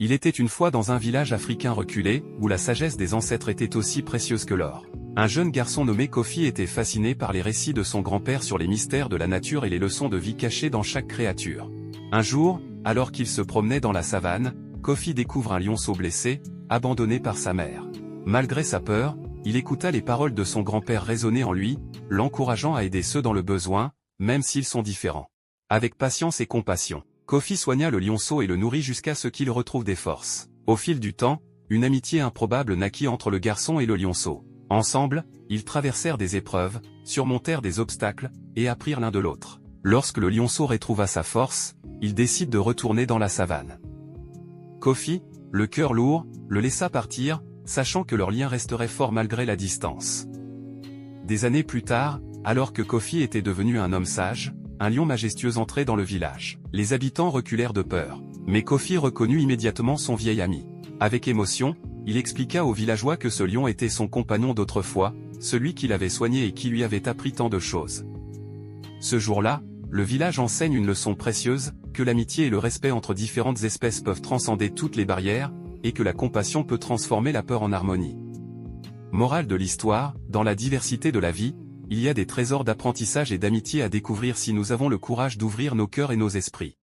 Il était une fois dans un village africain reculé, où la sagesse des ancêtres était aussi précieuse que l'or. Un jeune garçon nommé Kofi était fasciné par les récits de son grand-père sur les mystères de la nature et les leçons de vie cachées dans chaque créature. Un jour, alors qu'il se promenait dans la savane, Kofi découvre un lionceau blessé, abandonné par sa mère. Malgré sa peur, il écouta les paroles de son grand-père résonner en lui, l'encourageant à aider ceux dans le besoin, même s'ils sont différents. Avec patience et compassion, Kofi soigna le lionceau et le nourrit jusqu'à ce qu'il retrouve des forces. Au fil du temps, une amitié improbable naquit entre le garçon et le lionceau. Ensemble, ils traversèrent des épreuves, surmontèrent des obstacles, et apprirent l'un de l'autre. Lorsque le lionceau retrouva sa force, il décide de retourner dans la savane. Kofi, le cœur lourd, le laissa partir, sachant que leur lien resterait fort malgré la distance. Des années plus tard, alors que Kofi était devenu un homme sage, un lion majestueux entrait dans le village. Les habitants reculèrent de peur. Mais Kofi reconnut immédiatement son vieil ami. Avec émotion, il expliqua aux villageois que ce lion était son compagnon d'autrefois, celui qui l'avait soigné et qui lui avait appris tant de choses. Ce jour-là, le village enseigne une leçon précieuse, que l'amitié et le respect entre différentes espèces peuvent transcender toutes les barrières, et que la compassion peut transformer la peur en harmonie. Morale de l'histoire, dans la diversité de la vie, il y a des trésors d'apprentissage et d'amitié à découvrir si nous avons le courage d'ouvrir nos cœurs et nos esprits.